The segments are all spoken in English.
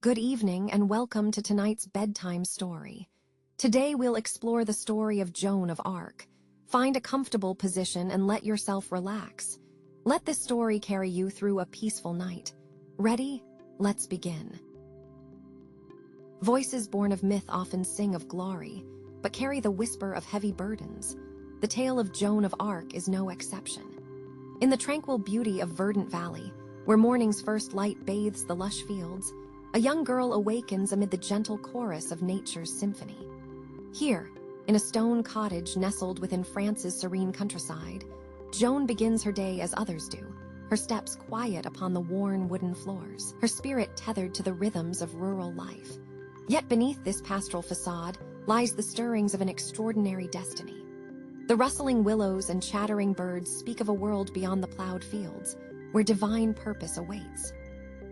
Good evening and welcome to tonight's bedtime story. Today we'll explore the story of Joan of Arc. Find a comfortable position and let yourself relax. Let this story carry you through a peaceful night. Ready? Let's begin. Voices born of myth often sing of glory, but carry the whisper of heavy burdens. The tale of Joan of Arc is no exception. In the tranquil beauty of verdant valley, where morning's first light bathes the lush fields, a young girl awakens amid the gentle chorus of nature's symphony. Here, in a stone cottage nestled within France's serene countryside, Joan begins her day as others do, her steps quiet upon the worn wooden floors, her spirit tethered to the rhythms of rural life. Yet beneath this pastoral facade lies the stirrings of an extraordinary destiny. The rustling willows and chattering birds speak of a world beyond the plowed fields, where divine purpose awaits.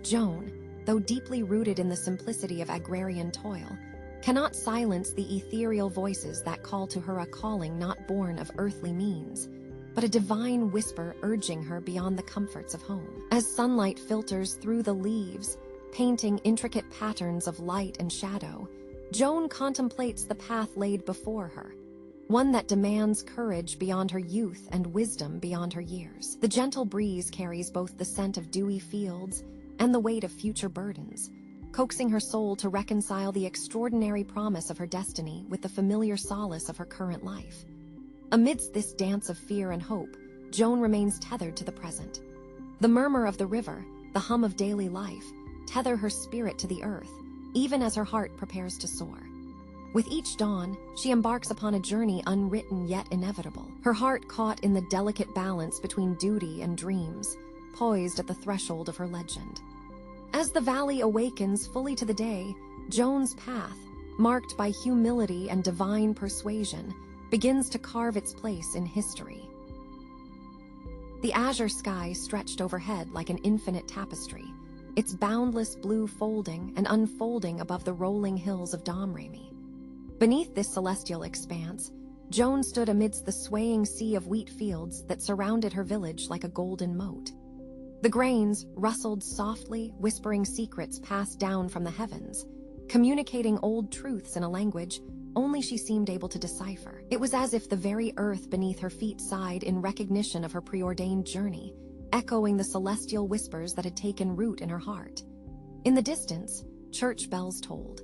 Joan, though deeply rooted in the simplicity of agrarian toil, cannot silence the ethereal voices that call to her a calling not born of earthly means, but a divine whisper urging her beyond the comforts of home. As sunlight filters through the leaves, painting intricate patterns of light and shadow, Joan contemplates the path laid before her, one that demands courage beyond her youth and wisdom beyond her years. The gentle breeze carries both the scent of dewy fields and the weight of future burdens, coaxing her soul to reconcile the extraordinary promise of her destiny with the familiar solace of her current life. Amidst this dance of fear and hope, Joan remains tethered to the present. The murmur of the river, the hum of daily life, tether her spirit to the earth, even as her heart prepares to soar. With each dawn, she embarks upon a journey unwritten yet inevitable, her heart caught in the delicate balance between duty and dreams, poised at the threshold of her legend. As the valley awakens fully to the day, Joan's path, marked by humility and divine persuasion, begins to carve its place in history. The azure sky stretched overhead like an infinite tapestry, its boundless blue folding and unfolding above the rolling hills of Domrémy. Beneath this celestial expanse, Joan stood amidst the swaying sea of wheat fields that surrounded her village like a golden moat. The grains rustled softly, whispering secrets passed down from the heavens, communicating old truths in a language only she seemed able to decipher. It was as if the very earth beneath her feet sighed in recognition of her preordained journey, echoing the celestial whispers that had taken root in her heart. In the distance, church bells tolled.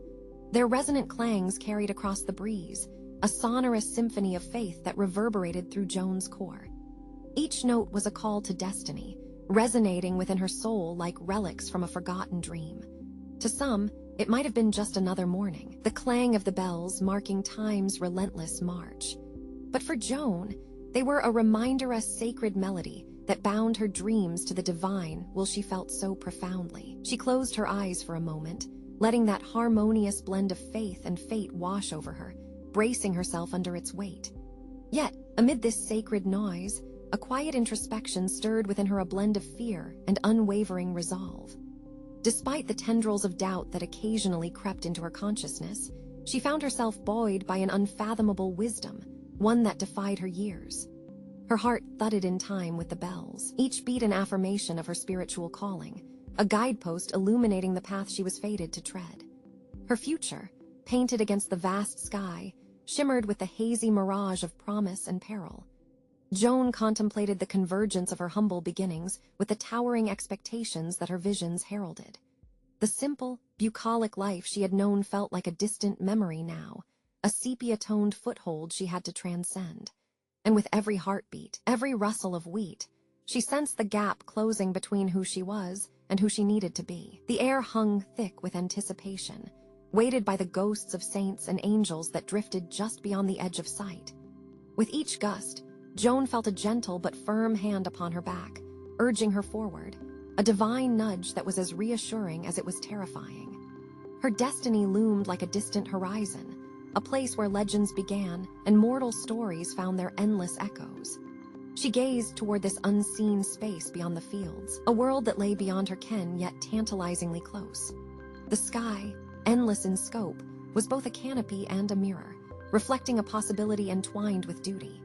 Their resonant clangs carried across the breeze, a sonorous symphony of faith that reverberated through Joan's core. Each note was a call to destiny, resonating within her soul like relics from a forgotten dream. To some, it might have been just another morning, the clang of the bells marking time's relentless march. But for Joan, they were a reminder, a sacred melody that bound her dreams to the divine while she felt so profoundly. She closed her eyes for a moment, letting that harmonious blend of faith and fate wash over her, bracing herself under its weight. Yet, amid this sacred noise, a quiet introspection stirred within her, a blend of fear and unwavering resolve. Despite the tendrils of doubt that occasionally crept into her consciousness, she found herself buoyed by an unfathomable wisdom, one that defied her years. Her heart thudded in time with the bells, each beat an affirmation of her spiritual calling, a guidepost illuminating the path she was fated to tread. Her future, painted against the vast sky, shimmered with the hazy mirage of promise and peril. Joan contemplated the convergence of her humble beginnings with the towering expectations that her visions heralded. The simple, bucolic life she had known felt like a distant memory now, a sepia-toned foothold she had to transcend. And with every heartbeat, every rustle of wheat, she sensed the gap closing between who she was and who she needed to be. The air hung thick with anticipation, weighted by the ghosts of saints and angels that drifted just beyond the edge of sight. With each gust, Joan felt a gentle but firm hand upon her back, urging her forward, a divine nudge that was as reassuring as it was terrifying. Her destiny loomed like a distant horizon, a place where legends began and mortal stories found their endless echoes. She gazed toward this unseen space beyond the fields, a world that lay beyond her ken yet tantalizingly close. The sky, endless in scope, was both a canopy and a mirror, reflecting a possibility entwined with duty.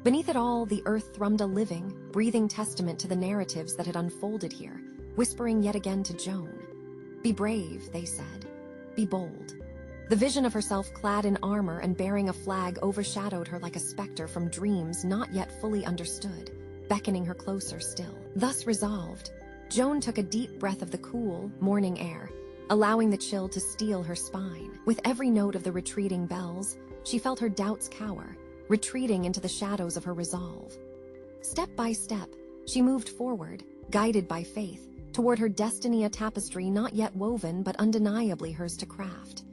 Beneath it all, the earth thrummed a living, breathing testament to the narratives that had unfolded here, whispering yet again to Joan. Be brave, they said. Be bold. The vision of herself clad in armor and bearing a flag overshadowed her like a specter from dreams not yet fully understood, beckoning her closer still. Thus resolved, Joan took a deep breath of the cool, morning air, allowing the chill to steel her spine. With every note of the retreating bells, she felt her doubts cower, retreating into the shadows of her resolve. Step by step, she moved forward, guided by faith, toward her destiny, a tapestry not yet woven but undeniably hers to craft.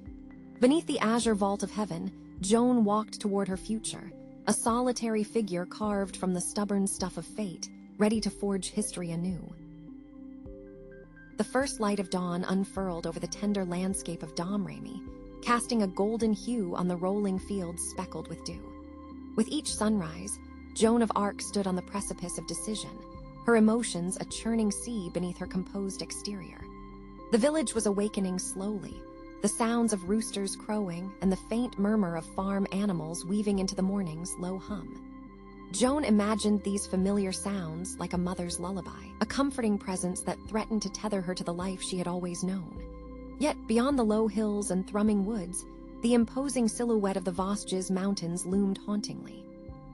Beneath the azure vault of heaven, Joan walked toward her future, a solitary figure carved from the stubborn stuff of fate, ready to forge history anew. The first light of dawn unfurled over the tender landscape of Domrémy, casting a golden hue on the rolling fields speckled with dew. With each sunrise, Joan of Arc stood on the precipice of decision, her emotions a churning sea beneath her composed exterior. The village was awakening slowly, the sounds of roosters crowing and the faint murmur of farm animals weaving into the morning's low hum. Joan imagined these familiar sounds like a mother's lullaby, a comforting presence that threatened to tether her to the life she had always known. Yet, beyond the low hills and thrumming woods, the imposing silhouette of the Vosges Mountains loomed hauntingly.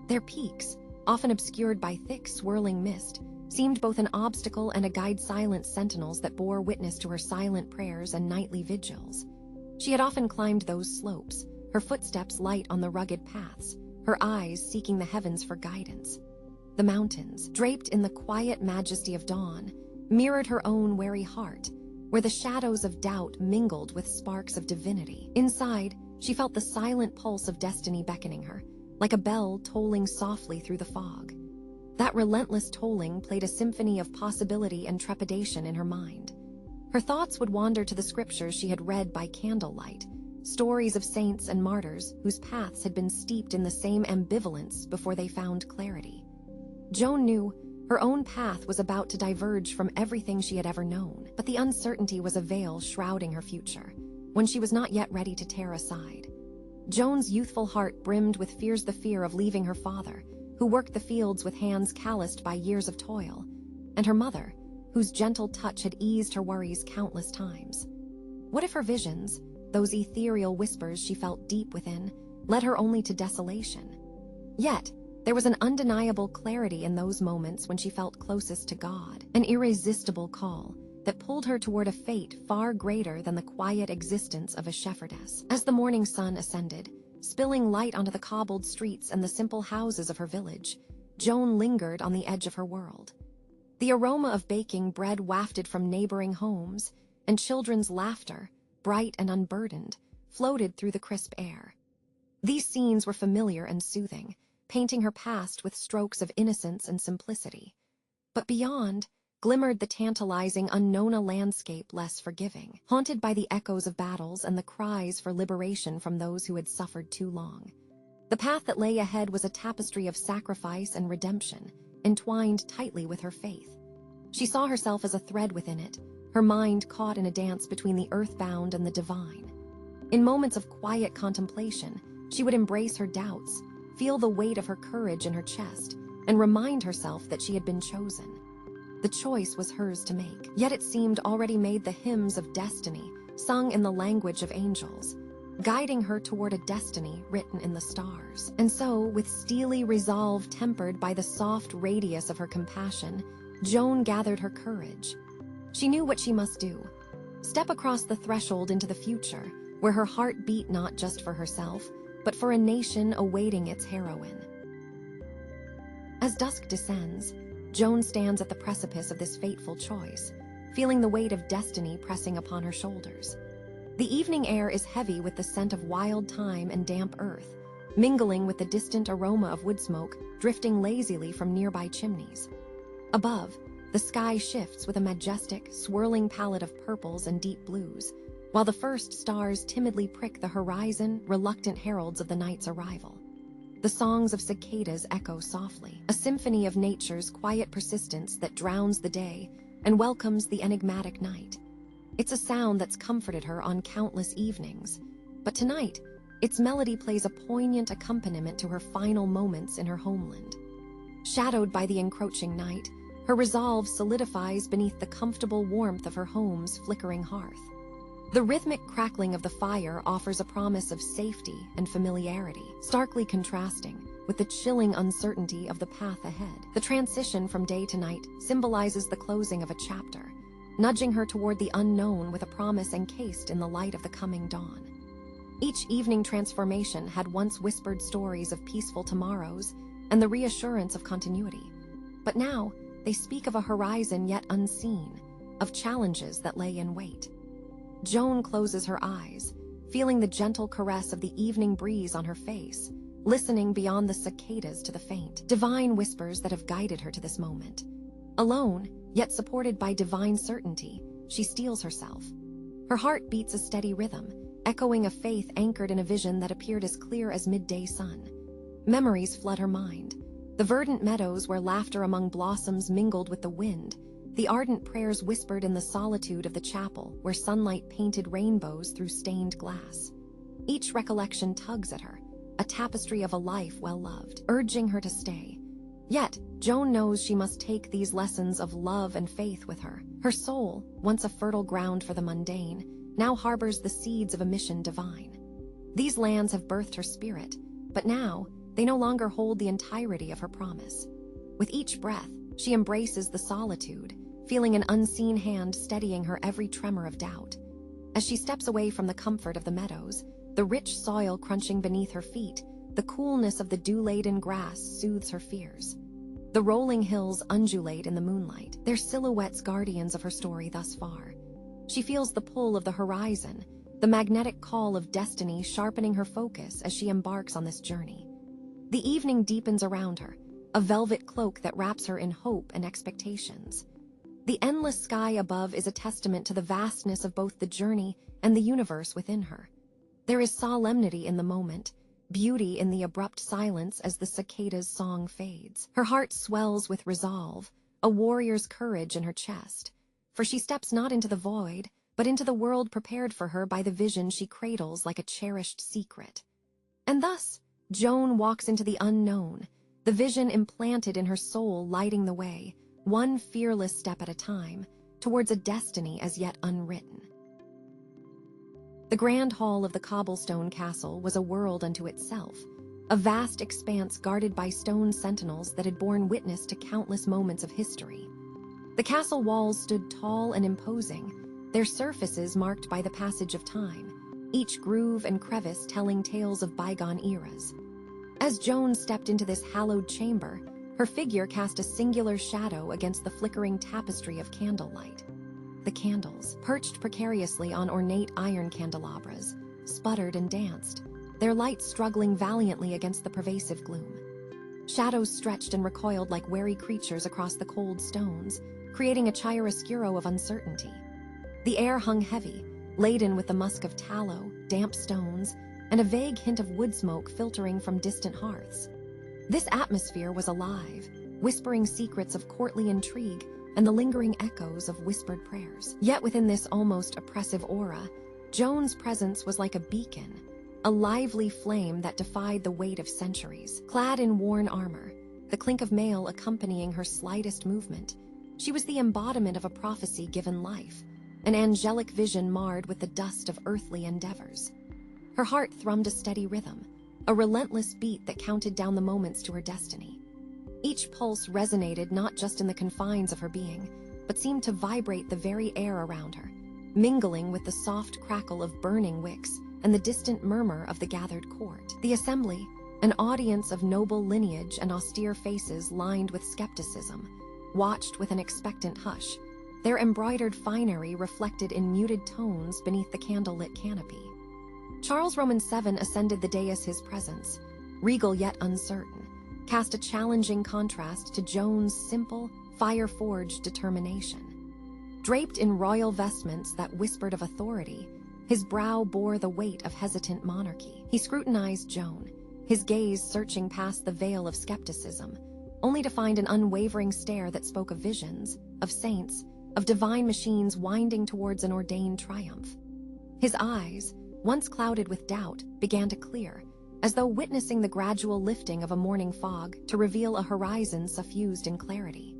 Their peaks, often obscured by thick, swirling mist, seemed both an obstacle and a guide, silent sentinels that bore witness to her silent prayers and nightly vigils. She had often climbed those slopes, her footsteps light on the rugged paths, her eyes seeking the heavens for guidance. The mountains, draped in the quiet majesty of dawn, mirrored her own wary heart, where the shadows of doubt mingled with sparks of divinity. Inside, she felt the silent pulse of destiny beckoning her, like a bell tolling softly through the fog. That relentless tolling played a symphony of possibility and trepidation in her mind. Her thoughts would wander to the scriptures she had read by candlelight, stories of saints and martyrs whose paths had been steeped in the same ambivalence before they found clarity. Joan knew her own path was about to diverge from everything she had ever known, but the uncertainty was a veil shrouding her future, one she was not yet ready to tear aside. Joan's youthful heart brimmed with the fear of leaving her father, who worked the fields with hands calloused by years of toil, and her mother, whose gentle touch had eased her worries countless times. What if her visions, those ethereal whispers she felt deep within, led her only to desolation? Yet, there was an undeniable clarity in those moments when she felt closest to God, an irresistible call that pulled her toward a fate far greater than the quiet existence of a shepherdess. As the morning sun ascended, spilling light onto the cobbled streets and the simple houses of her village, Joan lingered on the edge of her world. The aroma of baking bread wafted from neighboring homes, and children's laughter, bright and unburdened, floated through the crisp air. These scenes were familiar and soothing, painting her past with strokes of innocence and simplicity. But beyond glimmered the tantalizing, unknown landscape less forgiving, haunted by the echoes of battles and the cries for liberation from those who had suffered too long. The path that lay ahead was a tapestry of sacrifice and redemption, entwined tightly with her faith. She saw herself as a thread within it, her mind caught in a dance between the earthbound and the divine. In moments of quiet contemplation, she would embrace her doubts, feel the weight of her courage in her chest, and remind herself that she had been chosen. The choice was hers to make, yet it seemed already made the hymns of destiny, sung in the language of angels, guiding her toward a destiny written in the stars. And so, with steely resolve tempered by the soft radius of her compassion, Joan gathered her courage. She knew what she must do: step across the threshold into the future, where her heart beat not just for herself, but for a nation awaiting its heroine. As dusk descends, Joan stands at the precipice of this fateful choice, feeling the weight of destiny pressing upon her shoulders. The evening air is heavy with the scent of wild thyme and damp earth, mingling with the distant aroma of wood smoke drifting lazily from nearby chimneys. Above, the sky shifts with a majestic, swirling palette of purples and deep blues, while the first stars timidly prick the horizon, reluctant heralds of the night's arrival. The songs of cicadas echo softly, a symphony of nature's quiet persistence that drowns the day and welcomes the enigmatic night. It's a sound that's comforted her on countless evenings, but tonight, its melody plays a poignant accompaniment to her final moments in her homeland. Shadowed by the encroaching night, Her resolve solidifies beneath the comfortable warmth of her home's flickering hearth. The rhythmic crackling of the fire offers a promise of safety and familiarity, starkly contrasting with the chilling uncertainty of the path ahead. The transition from day to night symbolizes the closing of a chapter, nudging her toward the unknown with a promise encased in the light of the coming dawn. Each evening transformation had once whispered stories of peaceful tomorrows and the reassurance of continuity. But now, they speak of a horizon yet unseen, of challenges that lay in wait. Joan closes her eyes, feeling the gentle caress of the evening breeze on her face, listening beyond the cicadas to the faint, divine whispers that have guided her to this moment. Alone, yet supported by divine certainty, she steels herself. Her heart beats a steady rhythm, echoing a faith anchored in a vision that appeared as clear as midday sun. Memories flood her mind. The verdant meadows where laughter among blossoms mingled with the wind, the ardent prayers whispered in the solitude of the chapel where sunlight painted rainbows through stained glass. Each recollection tugs at her, a tapestry of a life well loved, urging her to stay. Yet, Joan knows she must take these lessons of love and faith with her. Her soul, once a fertile ground for the mundane, now harbors the seeds of a mission divine. These lands have birthed her spirit, but now, they no longer hold the entirety of her promise. With each breath, she embraces the solitude, feeling an unseen hand steadying her every tremor of doubt. As she steps away from the comfort of the meadows, the rich soil crunching beneath her feet, the coolness of the dew-laden grass soothes her fears. The rolling hills undulate in the moonlight, their silhouettes guardians of her story thus far. She feels the pull of the horizon, the magnetic call of destiny sharpening her focus as she embarks on this journey. The evening deepens around her, a velvet cloak that wraps her in hope and expectations. The endless sky above is a testament to the vastness of both the journey and the universe within her. There is solemnity in the moment, beauty in the abrupt silence as the cicada's song fades. Her heart swells with resolve, a warrior's courage in her chest, for she steps not into the void, but into the world prepared for her by the vision she cradles like a cherished secret. And thus, Joan walks into the unknown, the vision implanted in her soul lighting the way, one fearless step at a time, towards a destiny as yet unwritten. The grand hall of the cobblestone castle was a world unto itself, a vast expanse guarded by stone sentinels that had borne witness to countless moments of history. The castle walls stood tall and imposing, their surfaces marked by the passage of time, each groove and crevice telling tales of bygone eras. As Joan stepped into this hallowed chamber, her figure cast a singular shadow against the flickering tapestry of candlelight. The candles, perched precariously on ornate iron candelabras, sputtered and danced, their light struggling valiantly against the pervasive gloom. Shadows stretched and recoiled like wary creatures across the cold stones, creating a chiaroscuro of uncertainty. The air hung heavy, laden with the musk of tallow, damp stones, and a vague hint of wood smoke filtering from distant hearths. This atmosphere was alive, whispering secrets of courtly intrigue and the lingering echoes of whispered prayers. Yet within this almost oppressive aura, Joan's presence was like a beacon, a lively flame that defied the weight of centuries. Clad in worn armor, the clink of mail accompanying her slightest movement, she was the embodiment of a prophecy given life, an angelic vision marred with the dust of earthly endeavors. Her heart thrummed a steady rhythm, a relentless beat that counted down the moments to her destiny. Each pulse resonated not just in the confines of her being, but seemed to vibrate the very air around her, mingling with the soft crackle of burning wicks and the distant murmur of the gathered court. The assembly, an audience of noble lineage and austere faces lined with skepticism, watched with an expectant hush, their embroidered finery reflected in muted tones beneath the candlelit canopy. Charles Roman VII ascended the dais, his presence, regal yet uncertain, cast a challenging contrast to Joan's simple, fire-forged determination. Draped in royal vestments that whispered of authority, his brow bore the weight of hesitant monarchy. He scrutinized Joan, his gaze searching past the veil of skepticism, only to find an unwavering stare that spoke of visions, of saints, of divine machines winding towards an ordained triumph. His eyes, once clouded with doubt, began to clear, as though witnessing the gradual lifting of a morning fog to reveal a horizon suffused in clarity.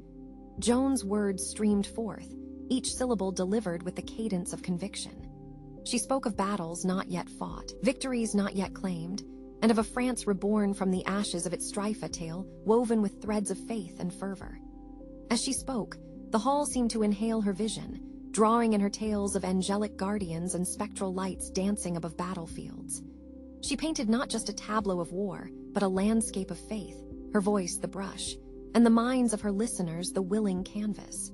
Joan's words streamed forth, each syllable delivered with the cadence of conviction. She spoke of battles not yet fought, victories not yet claimed, and of a France reborn from the ashes of its strife tale, woven with threads of faith and fervor. As she spoke, the hall seemed to inhale her vision, drawing in her tales of angelic guardians and spectral lights dancing above battlefields. She painted not just a tableau of war, but a landscape of faith, her voice the brush, and the minds of her listeners the willing canvas.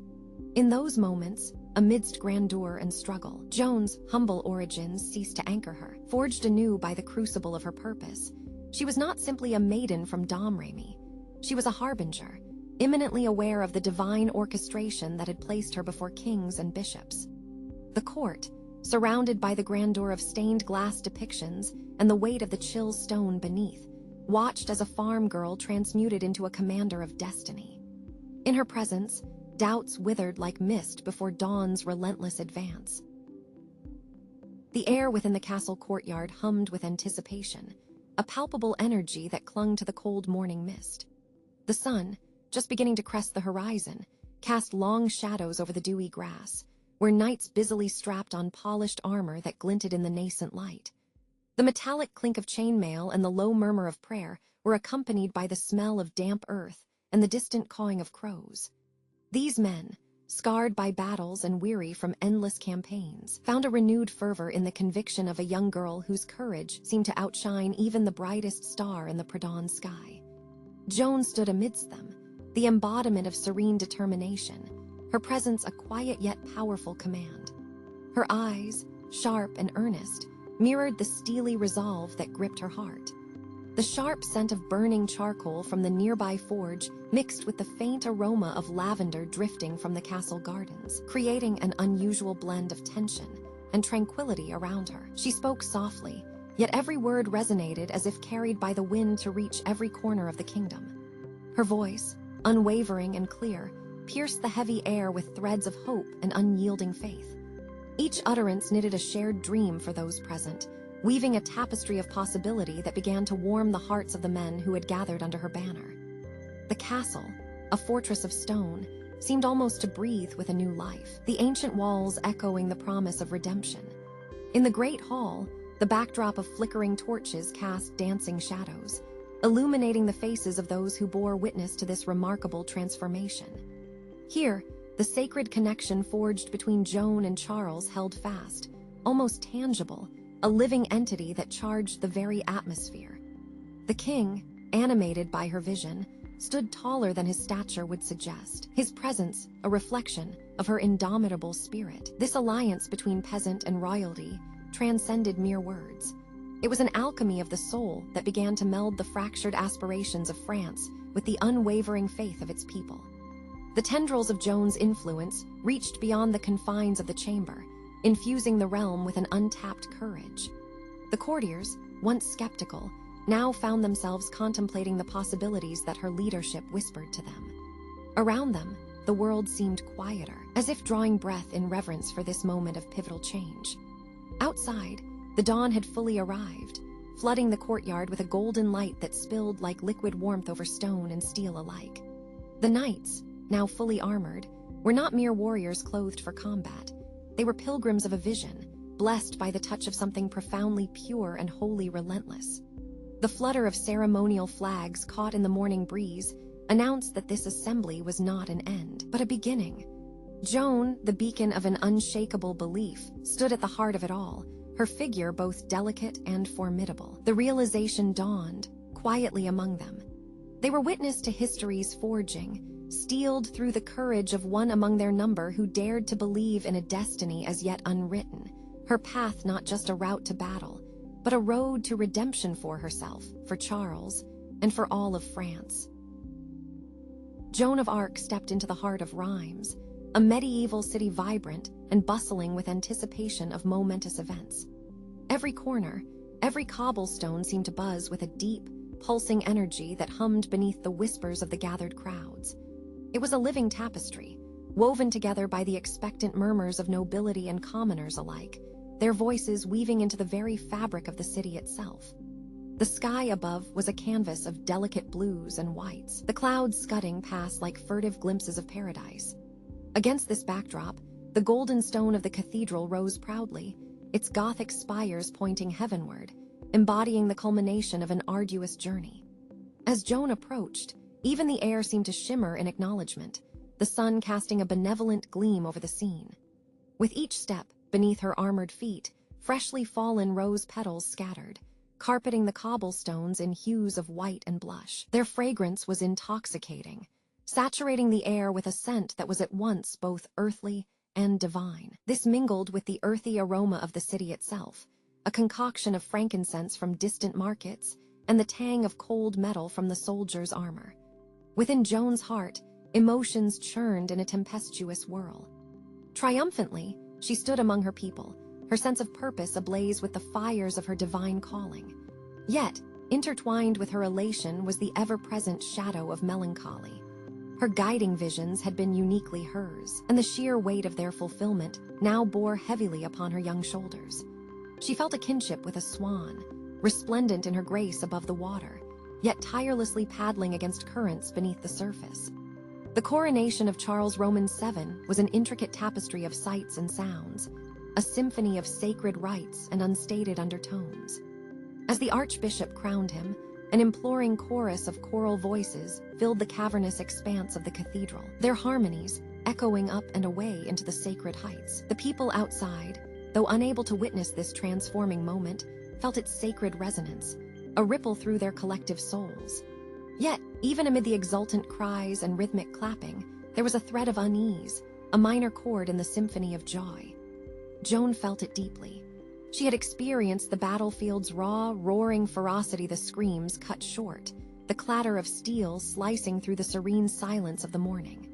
In those moments, amidst grandeur and struggle, Joan's humble origins ceased to anchor her. Forged anew by the crucible of her purpose, she was not simply a maiden from Domrémy. She was a harbinger, imminently aware of the divine orchestration that had placed her before kings and bishops. The court, surrounded by the grandeur of stained glass depictions and the weight of the chill stone beneath, watched as a farm girl transmuted into a commander of destiny. In her presence, doubts withered like mist before dawn's relentless advance. The air within the castle courtyard hummed with anticipation, a palpable energy that clung to the cold morning mist. The sun, just beginning to crest the horizon, cast long shadows over the dewy grass, where knights busily strapped on polished armor that glinted in the nascent light. The metallic clink of chainmail and the low murmur of prayer were accompanied by the smell of damp earth and the distant cawing of crows. These men, scarred by battles and weary from endless campaigns, found a renewed fervor in the conviction of a young girl whose courage seemed to outshine even the brightest star in the pre-dawn sky. Joan stood amidst them, the embodiment of serene determination, her presence a quiet yet powerful command. Her eyes, sharp and earnest, mirrored the steely resolve that gripped her heart. The sharp scent of burning charcoal from the nearby forge mixed with the faint aroma of lavender drifting from the castle gardens, creating an unusual blend of tension and tranquility around her. She spoke softly, yet every word resonated as if carried by the wind to reach every corner of the kingdom. Her voice, unwavering and clear, pierced the heavy air with threads of hope and unyielding faith. Each utterance knitted a shared dream for those present, weaving a tapestry of possibility that began to warm the hearts of the men who had gathered under her banner. The castle, a fortress of stone, seemed almost to breathe with a new life, the ancient walls echoing the promise of redemption. In the great hall, the backdrop of flickering torches cast dancing shadows, illuminating the faces of those who bore witness to this remarkable transformation. Here, the sacred connection forged between Joan and Charles held fast, almost tangible, a living entity that charged the very atmosphere. The king, animated by her vision, stood taller than his stature would suggest, his presence a reflection of her indomitable spirit. This alliance between peasant and royalty transcended mere words. It was an alchemy of the soul that began to meld the fractured aspirations of France with the unwavering faith of its people. The tendrils of Joan's influence reached beyond the confines of the chamber, infusing the realm with an untapped courage. The courtiers, once skeptical, now found themselves contemplating the possibilities that her leadership whispered to them. Around them, the world seemed quieter, as if drawing breath in reverence for this moment of pivotal change. Outside, the dawn had fully arrived, flooding the courtyard with a golden light that spilled like liquid warmth over stone and steel alike. The knights, now fully armored, were not mere warriors clothed for combat. They were pilgrims of a vision, blessed by the touch of something profoundly pure and wholly relentless. The flutter of ceremonial flags caught in the morning breeze announced that this assembly was not an end, but a beginning. Joan, the beacon of an unshakable belief, stood at the heart of it all, her figure both delicate and formidable. The realization dawned, quietly among them. They were witness to history's forging, steeled through the courage of one among their number who dared to believe in a destiny as yet unwritten, her path not just a route to battle, but a road to redemption for herself, for Charles, and for all of France. Joan of Arc stepped into the heart of Reims, a medieval city vibrant and bustling with anticipation of momentous events. Every corner, every cobblestone seemed to buzz with a deep, pulsing energy that hummed beneath the whispers of the gathered crowds. It was a living tapestry, woven together by the expectant murmurs of nobility and commoners alike, their voices weaving into the very fabric of the city itself. The sky above was a canvas of delicate blues and whites, the clouds scudding past like furtive glimpses of paradise. Against this backdrop, the golden stone of the cathedral rose proudly, its Gothic spires pointing heavenward, embodying the culmination of an arduous journey. As Joan approached, even the air seemed to shimmer in acknowledgement, the sun casting a benevolent gleam over the scene. With each step, beneath her armored feet, freshly fallen rose petals scattered, carpeting the cobblestones in hues of white and blush. Their fragrance was intoxicating, saturating the air with a scent that was at once both earthly and divine. This mingled with the earthy aroma of the city itself, a concoction of frankincense from distant markets and the tang of cold metal from the soldier's armor. Within Joan's heart, emotions churned in a tempestuous whirl. Triumphantly, she stood among her people, her sense of purpose ablaze with the fires of her divine calling. Yet, intertwined with her elation was the ever-present shadow of melancholy. Her guiding visions had been uniquely hers, and the sheer weight of their fulfillment now bore heavily upon her young shoulders. She felt a kinship with a swan, resplendent in her grace above the water, yet tirelessly paddling against currents beneath the surface. The coronation of Charles Roman VII was an intricate tapestry of sights and sounds, a symphony of sacred rites and unstated undertones. As the archbishop crowned him, an imploring chorus of choral voices filled the cavernous expanse of the cathedral, their harmonies echoing up and away into the sacred heights. The people outside, though unable to witness this transforming moment, felt its sacred resonance, a ripple through their collective souls. Yet, even amid the exultant cries and rhythmic clapping, there was a thread of unease, a minor chord in the symphony of joy. Joan felt it deeply. She had experienced the battlefield's raw, roaring ferocity, the screams cut short, the clatter of steel slicing through the serene silence of the morning.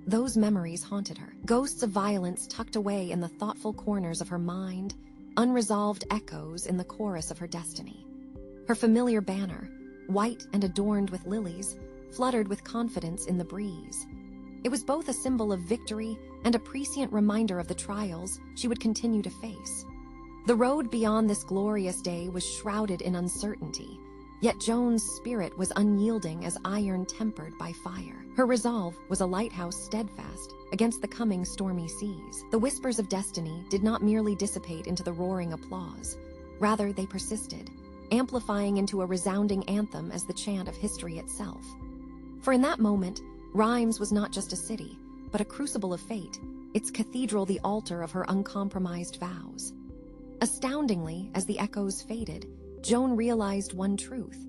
Those memories haunted her, ghosts of violence tucked away in the thoughtful corners of her mind, unresolved echoes in the chorus of her destiny. Her familiar banner, white and adorned with lilies, fluttered with confidence in the breeze. It was both a symbol of victory and a prescient reminder of the trials she would continue to face. The road beyond this glorious day was shrouded in uncertainty, yet Joan's spirit was unyielding as iron tempered by fire. Her resolve was a lighthouse steadfast against the coming stormy seas. The whispers of destiny did not merely dissipate into the roaring applause. Rather, they persisted, amplifying into a resounding anthem as the chant of history itself. For in that moment, Rheims was not just a city, but a crucible of fate, its cathedral the altar of her uncompromised vows. Astoundingly, as the echoes faded, Joan realized one truth.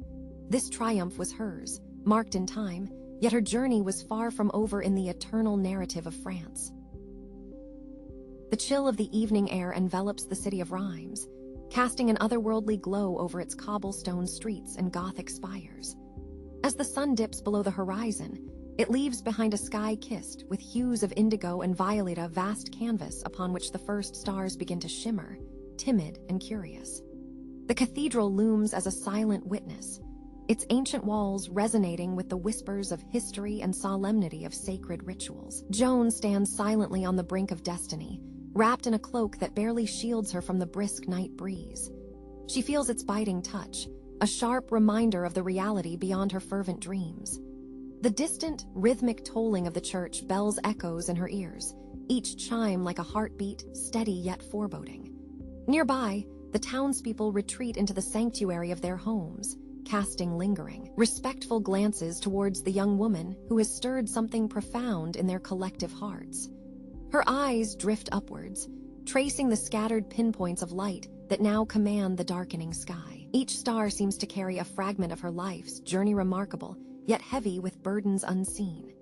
This triumph was hers, marked in time, yet her journey was far from over in the eternal narrative of France. The chill of the evening air envelops the city of Rheims, casting an otherworldly glow over its cobblestone streets and Gothic spires. As the sun dips below the horizon, it leaves behind a sky kissed with hues of indigo and violet, a vast canvas upon which the first stars begin to shimmer, timid and curious. The cathedral looms as a silent witness, its ancient walls resonating with the whispers of history and solemnity of sacred rituals. Joan stands silently on the brink of destiny, wrapped in a cloak that barely shields her from the brisk night breeze. She feels its biting touch, a sharp reminder of the reality beyond her fervent dreams. The distant, rhythmic tolling of the church bells echoes in her ears, each chime like a heartbeat, steady yet foreboding. Nearby, the townspeople retreat into the sanctuary of their homes, casting lingering, respectful glances towards the young woman who has stirred something profound in their collective hearts. Her eyes drift upwards, tracing the scattered pinpoints of light that now command the darkening sky. Each star seems to carry a fragment of her life's journey, remarkable, yet heavy with burdens unseen.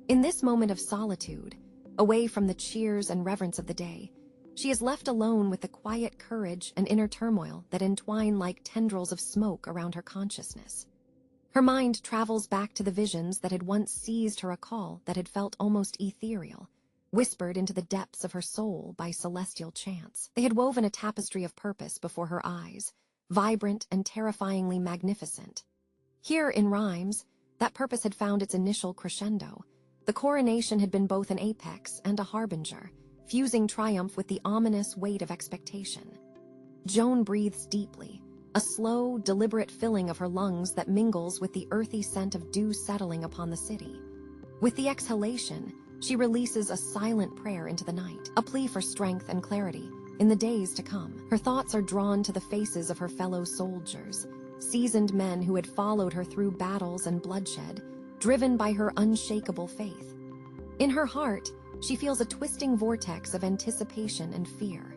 In this moment of solitude, away from the cheers and reverence of the day, she is left alone with the quiet courage and inner turmoil that entwine like tendrils of smoke around her consciousness. Her mind travels back to the visions that had once seized her, a call that had felt almost ethereal, whispered into the depths of her soul by celestial chants. They had woven a tapestry of purpose before her eyes, vibrant and terrifyingly magnificent. Here in Rheims, that purpose had found its initial crescendo. The coronation had been both an apex and a harbinger, fusing triumph with the ominous weight of expectation. Joan breathes deeply, a slow, deliberate filling of her lungs that mingles with the earthy scent of dew settling upon the city. With the exhalation, she releases a silent prayer into the night, a plea for strength and clarity in the days to come. Her thoughts are drawn to the faces of her fellow soldiers, seasoned men who had followed her through battles and bloodshed, driven by her unshakable faith. In her heart, she feels a twisting vortex of anticipation and fear.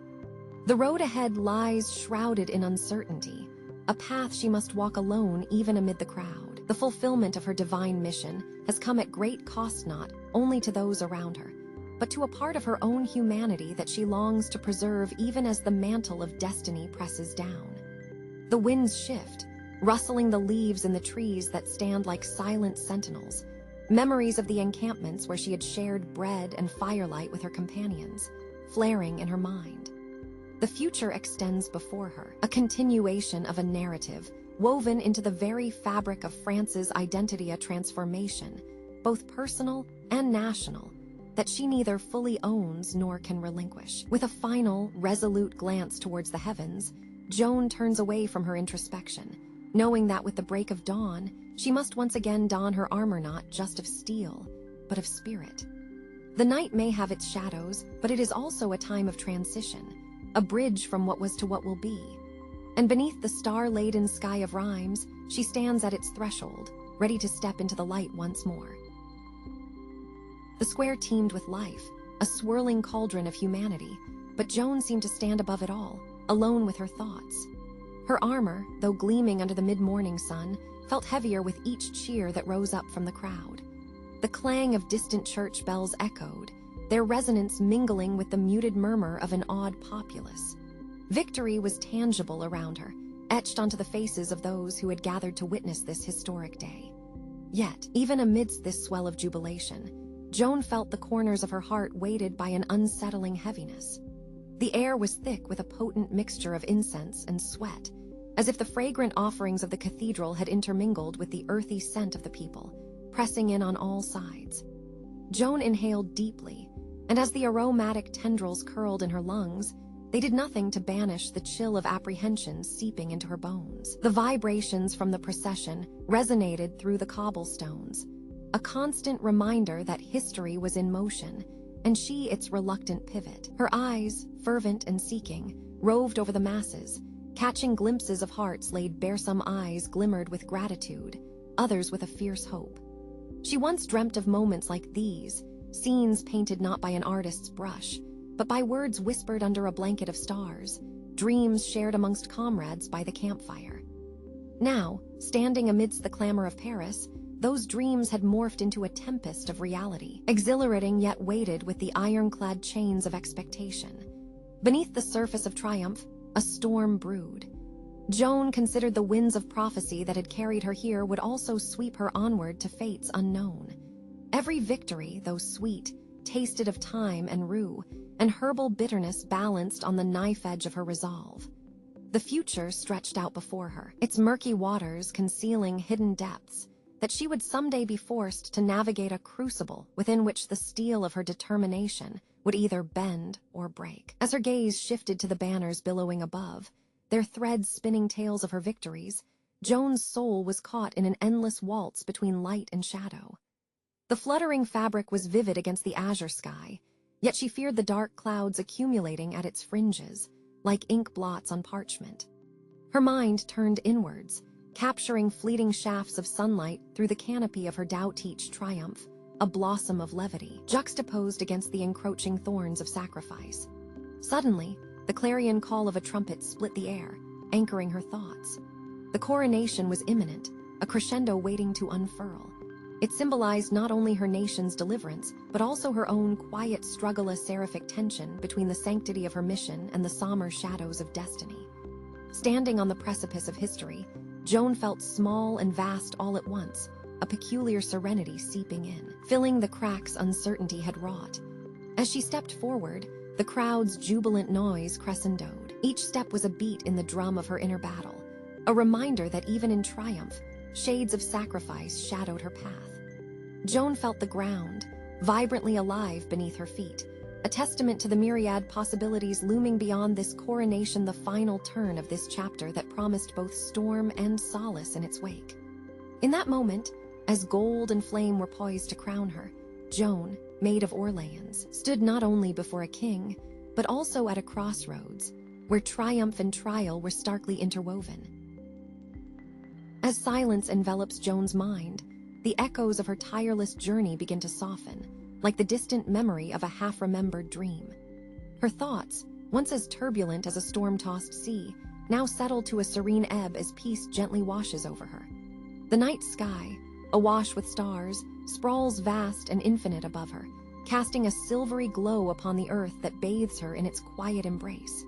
The road ahead lies shrouded in uncertainty, a path she must walk alone even amid the crowd. The fulfillment of her divine mission has come at great cost, not only to those around her, but to a part of her own humanity that she longs to preserve even as the mantle of destiny presses down. The winds shift, rustling the leaves in the trees that stand like silent sentinels, memories of the encampments where she had shared bread and firelight with her companions, flaring in her mind. The future extends before her, a continuation of a narrative woven into the very fabric of France's identity, a transformation, both personal and national, that she neither fully owns nor can relinquish. With a final, resolute glance towards the heavens, Joan turns away from her introspection, knowing that with the break of dawn, she must once again don her armor not just of steel, but of spirit. The night may have its shadows, but it is also a time of transition, a bridge from what was to what will be. And beneath the star-laden sky of rhymes, she stands at its threshold, ready to step into the light once more. The square teemed with life, a swirling cauldron of humanity, but Joan seemed to stand above it all, alone with her thoughts. Her armor, though gleaming under the mid-morning sun, felt heavier with each cheer that rose up from the crowd. The clang of distant church bells echoed, their resonance mingling with the muted murmur of an awed populace. Victory was tangible around her, etched onto the faces of those who had gathered to witness this historic day. Yet, even amidst this swell of jubilation, Joan felt the corners of her heart weighted by an unsettling heaviness. The air was thick with a potent mixture of incense and sweat, as if the fragrant offerings of the cathedral had intermingled with the earthy scent of the people, pressing in on all sides. Joan inhaled deeply, and as the aromatic tendrils curled in her lungs, they did nothing to banish the chill of apprehension seeping into her bones. The vibrations from the procession resonated through the cobblestones, a constant reminder that history was in motion, and she its reluctant pivot. Her eyes, fervent and seeking, roved over the masses, catching glimpses of hearts laid bare. Some eyes glimmered with gratitude, others with a fierce hope. She once dreamt of moments like these, scenes painted not by an artist's brush, but by words whispered under a blanket of stars, dreams shared amongst comrades by the campfire. Now, standing amidst the clamor of Paris, those dreams had morphed into a tempest of reality, exhilarating yet weighted with the ironclad chains of expectation. Beneath the surface of triumph, a storm brewed. Joan considered the winds of prophecy that had carried her here would also sweep her onward to fates unknown. Every victory, though sweet, tasted of time and rue, and herbal bitterness balanced on the knife edge of her resolve. The future stretched out before her, its murky waters concealing hidden depths that she would someday be forced to navigate, a crucible within which the steel of her determination would either bend or break. As her gaze shifted to the banners billowing above, their threads spinning tales of her victories, Joan's soul was caught in an endless waltz between light and shadow. The fluttering fabric was vivid against the azure sky, yet she feared the dark clouds accumulating at its fringes, like ink blots on parchment. Her mind turned inwards, capturing fleeting shafts of sunlight through the canopy of her doubt-teached triumph, a blossom of levity, juxtaposed against the encroaching thorns of sacrifice. Suddenly, the clarion call of a trumpet split the air, anchoring her thoughts. The coronation was imminent, a crescendo waiting to unfurl. It symbolized not only her nation's deliverance, but also her own quiet struggle, a seraphic tension between the sanctity of her mission and the somber shadows of destiny. Standing on the precipice of history, Joan felt small and vast all at once, a peculiar serenity seeping in, filling the cracks uncertainty had wrought. As she stepped forward, the crowd's jubilant noise crescendoed. Each step was a beat in the drum of her inner battle, a reminder that even in triumph, shades of sacrifice shadowed her path. Joan felt the ground, vibrantly alive beneath her feet, a testament to the myriad possibilities looming beyond this coronation, the final turn of this chapter that promised both storm and solace in its wake. In that moment, as gold and flame were poised to crown her, Joan, Maid of Orleans, stood not only before a king, but also at a crossroads, where triumph and trial were starkly interwoven. As silence envelops Joan's mind, the echoes of her tireless journey begin to soften, like the distant memory of a half-remembered dream. Her thoughts, once as turbulent as a storm-tossed sea, now settle to a serene ebb as peace gently washes over her. The night sky, awash with stars, sprawls vast and infinite above her, casting a silvery glow upon the earth that bathes her in its quiet embrace.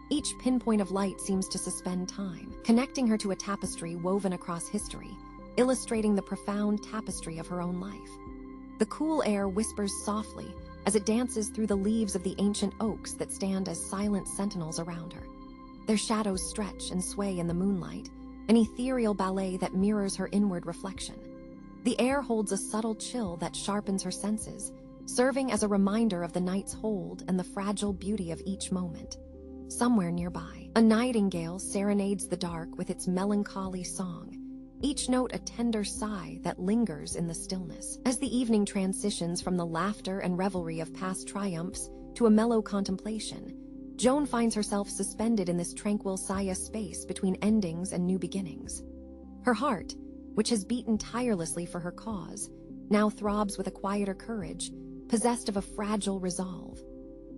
Each pinpoint of light seems to suspend time, connecting her to a tapestry woven across history, illustrating the profound tapestry of her own life. The cool air whispers softly as it dances through the leaves of the ancient oaks that stand as silent sentinels around her. Their shadows stretch and sway in the moonlight, an ethereal ballet that mirrors her inward reflection. The air holds a subtle chill that sharpens her senses, serving as a reminder of the night's hold and the fragile beauty of each moment. Somewhere nearby, a nightingale serenades the dark with its melancholy song, each note a tender sigh that lingers in the stillness. As the evening transitions from the laughter and revelry of past triumphs to a mellow contemplation, Joan finds herself suspended in this tranquil Saya space between endings and new beginnings. Her heart, which has beaten tirelessly for her cause, now throbs with a quieter courage, possessed of a fragile resolve.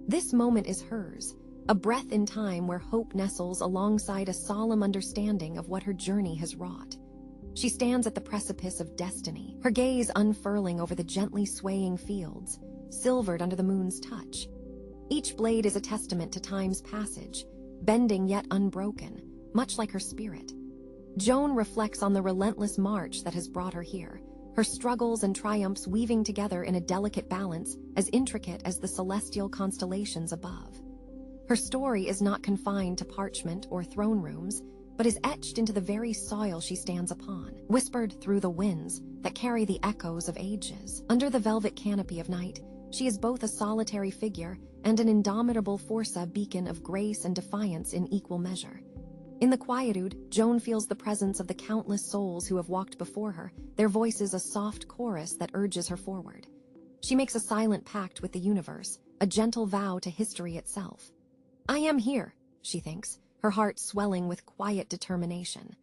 This moment is hers, a breath in time where hope nestles alongside a solemn understanding of what her journey has wrought. She stands at the precipice of destiny, her gaze unfurling over the gently swaying fields, silvered under the moon's touch. Each blade is a testament to time's passage, bending yet unbroken, much like her spirit. Joan reflects on the relentless march that has brought her here, her struggles and triumphs weaving together in a delicate balance as intricate as the celestial constellations above. Her story is not confined to parchment or throne rooms, but is etched into the very soil she stands upon, whispered through the winds that carry the echoes of ages. Under the velvet canopy of night, she is both a solitary figure and an indomitable force, a beacon of grace and defiance in equal measure. In the quietude, Joan feels the presence of the countless souls who have walked before her, their voices a soft chorus that urges her forward. She makes a silent pact with the universe, a gentle vow to history itself. "I am here," she thinks, her heart swelling with quiet determination.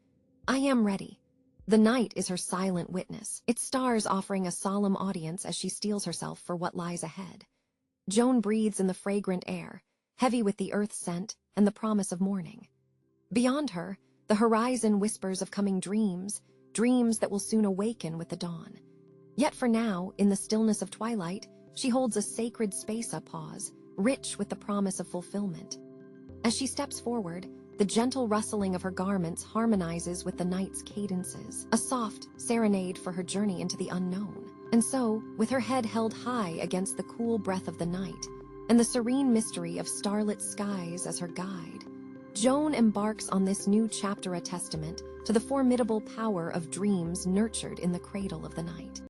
"I am ready." The night is her silent witness, its stars offering a solemn audience as she steels herself for what lies ahead. Joan breathes in the fragrant air, heavy with the earth scent and the promise of morning. Beyond her, the horizon whispers of coming dreams, dreams that will soon awaken with the dawn. Yet for now, in the stillness of twilight, she holds a sacred space, a pause, rich with the promise of fulfillment. As she steps forward, the gentle rustling of her garments harmonizes with the night's cadences, a soft serenade for her journey into the unknown. And so, with her head held high against the cool breath of the night, and the serene mystery of starlit skies as her guide, Joan embarks on this new chapter, a testament to the formidable power of dreams nurtured in the cradle of the night.